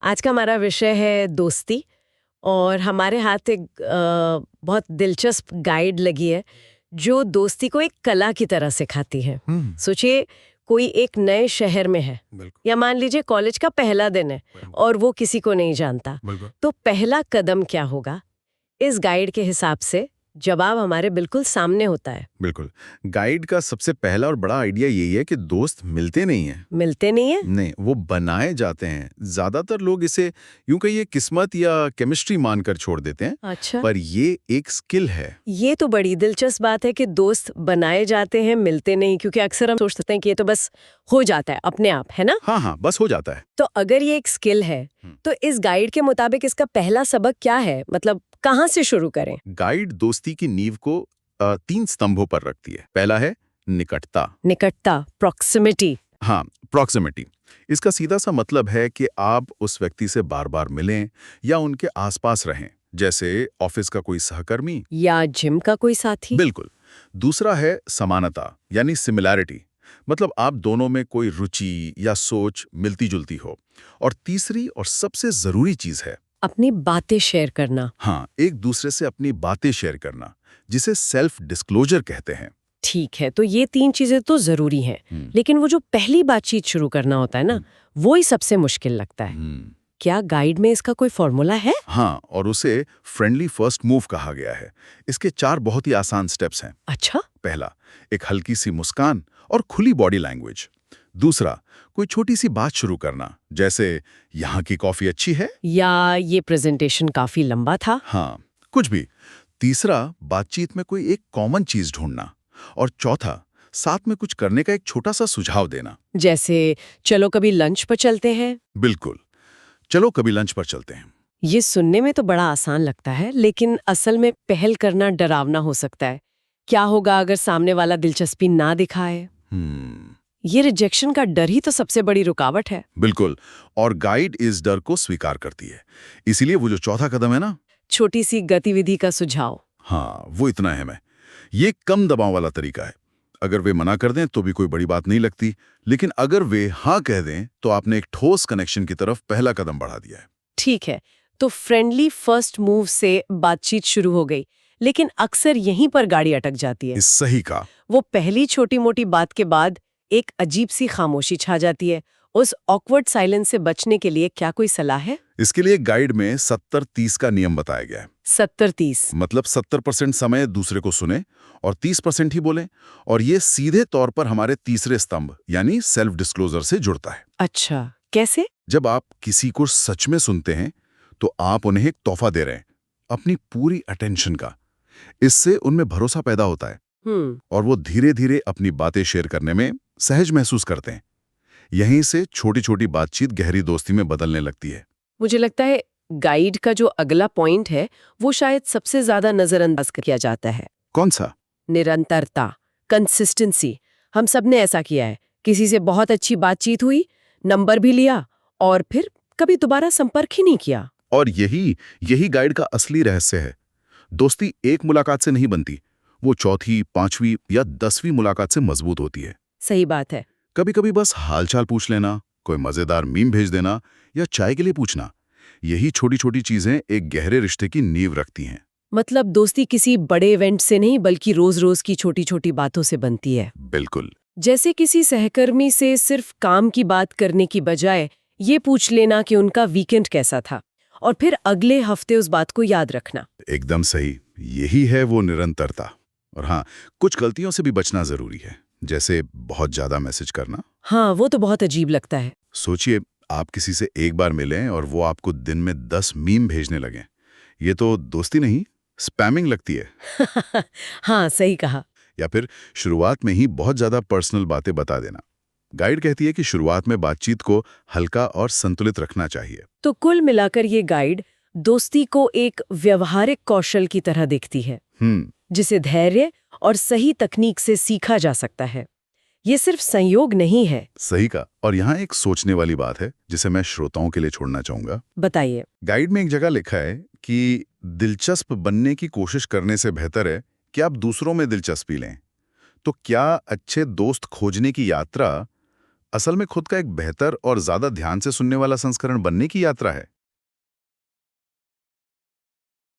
आज का हमारा विषय है दोस्ती। और हमारे हाथ एक बहुत दिलचस्प गाइड लगी है जो दोस्ती को एक कला की तरह सिखाती है। सोचिए, कोई एक नए शहर में है बिल्कुल या मान लीजिए कॉलेज का पहला दिन है और वो किसी को नहीं जानता, बिल्कुल तो पहला कदम क्या होगा? इस गाइड के हिसाब से जवाब हमारे बिल्कुल सामने होता है। बिल्कुल। गाइड का सबसे पहला और बड़ा आइडिया यही है कि दोस्त मिलते नहीं हैं। मिलते नहीं है? नहीं, वो बनाए जाते हैं। ज्यादातर लोग इसे यूं कहिए किस्मत या केमिस्ट्री मानकर छोड़ देते हैं, अच्छा, पर ये एक स्किल है। ये तो बड़ी दिलचस्प बात है कि दोस्त बनाए जाते हैं, मिलते नहीं। क्योंकि अक्सर हम सोचते हैं कि ये तो बस हो जाता है अपने आप, है ना? हाँ हाँ, बस हो जाता है। तो अगर ये एक स्किल है, तो इस गाइड के मुताबिक इसका पहला सबक क्या है? मतलब कहाँ से शुरू करें? गाइड दोस्ती की नींव को 3 स्तंभों पर रखती है। पहला है निकटता। निकटता, प्रॉक्सिमिटी। हाँ, प्रॉक्सिमिटी। इसका सीधा सा मतलब है कि आप उस व्यक्ति से बार बार मिलें या उनके आसपास रहें, जैसे ऑफिस का कोई सहकर्मी। या जिम का कोई साथी। बिल्कुल। दूसरा है समानता, यानी सिमिलैरिटी, मतलब आप दोनों में कोई रुचि या सोच मिलती जुलती हो। और तीसरी और सबसे जरूरी चीज है, अपनी बातें शेयर करना। हाँ, एक दूसरे से अपनी बातें शेयर करना, जिसे सेल्फ डिस्क्लोजर कहते हैं। ठीक है, तो ये 3 चीजें तो जरूरी हैं। लेकिन वो जो पहली बातचीत शुरू करना होता है ना, वो ही सबसे मुश्किल लगता है। हम्म, क्या गाइड में इसका कोई फॉर्मूला है? हाँ, और उसे फ्रेंडली फर्स्ट मूव कहा गया है। इसके 4 बहुत ही आसान स्टेप्स हैं। अच्छा। पहला, एक हल्की सी मुस्कान और खुली बॉडी लैंग्वेज। दूसरा, कोई छोटी सी बात शुरू करना, जैसे यहाँ की कॉफी अच्छी है, या ये प्रेजेंटेशन काफी लंबा था। हाँ, कुछ भी। तीसरा, बातचीत में कोई एक कॉमन चीज ढूंढना। और चौथा, साथ में कुछ करने का एक छोटा सा सुझाव देना। जैसे चलो कभी लंच पर चलते हैं। बिल्कुल, चलो कभी लंच पर चलते हैं। ये सुनने में तो बड़ा आसान लगता है, लेकिन असल में पहल करना डरावना हो सकता है। क्या होगा अगर सामने वाला दिलचस्पी ना दिखाए? हम्म, ये रिजेक्शन का डर ही तो सबसे बड़ी रुकावट है। बिल्कुल। और गाइड इस डर को स्वीकार करती है। इसीलिए वो जो चौथा कदम है ना, छोटी सी गतिविधि का सुझाव। हाँ, वो इतना है। मैं ये कम दबाव वाला तरीका है। अगर वे मना कर दें तो भी कोई बड़ी बात नहीं लगती, लेकिन अगर वे हाँ कह दें तो आपने एक ठोस कनेक्शन की तरफ पहला कदम बढ़ा दिया है। ठीक है, तो फ्रेंडली फर्स्ट मूव से बातचीत शुरू हो गई, लेकिन अक्सर यहीं पर गाड़ी अटक जाती है। इस सही का वो पहली छोटी मोटी बात के बाद एक अजीब सी खामोशी छा जाती है। उस ऑकवर्ड साइलेंस से बचने के लिए क्या कोई सलाह है? इसके लिए गाइड में 70-30 का नियम बताया गया है। 70-30। मतलब 70% समय दूसरे को सुने और 30% ही बोलें। और ये सीधे तौर पर हमारे तीसरे स्तंभ यानी सेल्फ डिस्क्लोजर से जुड़ता है। अच्छा, कैसे? जब आप किसी को सच में सुनते हैं तो आप उन्हें एक तोहफा दे रहे हैं, अपनी पूरी अटेंशन का। इससे उनमें भरोसा पैदा होता है और वो धीरे धीरे अपनी बातें शेयर करने में सहज महसूस करते हैं। यहीं से छोटी छोटी बातचीत गहरी दोस्ती में बदलने लगती है। मुझे लगता है गाइड का जो अगला पॉइंट है, वो शायद सबसे ज्यादा नजरअंदाज किया जाता है। कौन सा? निरंतरता, कंसिस्टेंसी। हम सब ने ऐसा किया है। किसी से बहुत अच्छी बातचीत हुई, नंबर भी लिया, और फिर कभी दोबारा संपर्क ही नहीं किया। और यही यही गाइड का असली रहस्य है। दोस्ती एक मुलाकात से नहीं बनती, वो चौथी, पांचवी या 10वीं मुलाकात से मजबूत होती है। सही बात है। कभी कभी बस हालचाल पूछ लेना, कोई मजेदार मीम भेज देना या चाय के लिए पूछना, यही छोटी छोटी चीजें एक गहरे रिश्ते की नींव रखती हैं। मतलब दोस्ती किसी बड़े इवेंट से नहीं, बल्कि रोज रोज की छोटी छोटी बातों से बनती है। बिल्कुल। जैसे किसी सहकर्मी से सिर्फ काम की बात करने की बजाय ये पूछ लेना कि उनका वीकेंड कैसा था, और फिर अगले हफ्ते उस बात को याद रखना। एकदम सही, यही है वो निरंतरता। और हाँ, कुछ गलतियों से भी बचना जरूरी है, जैसे बहुत ज्यादा मैसेज करना। हाँ, वो तो बहुत अजीब लगता है। सोचिए, आप किसी से एक बार मिलें और वो आपको दिन में 10 मीम भेजने लगें। ये तो दोस्ती नहीं, स्पैमिंग लगती है। हाँ, सही कहा। या फिर शुरुआत में ही बहुत ज्यादा पर्सनल बातें बता देना। गाइड कहती है कि शुरुआत में बातचीत को हल्का और संतुलित रखना चाहिए। तो कुल मिलाकर ये गाइड दोस्ती को एक व्यवहारिक कौशल की तरह देखती है, जिसे धैर्य और सही तकनीक से सीखा जा सकता है। ये सिर्फ संयोग नहीं है। सही का। और यहाँ एक सोचने वाली बात है जिसे मैं श्रोताओं के लिए छोड़ना चाहूंगा। बताइए। गाइड में एक जगह लिखा है कि दिलचस्प बनने की कोशिश करने से बेहतर है कि आप दूसरों में दिलचस्पी लें। तो क्या अच्छे दोस्त खोजने की यात्रा असल में खुद का एक बेहतर और ज्यादा ध्यान से सुनने वाला संस्करण बनने की यात्रा है।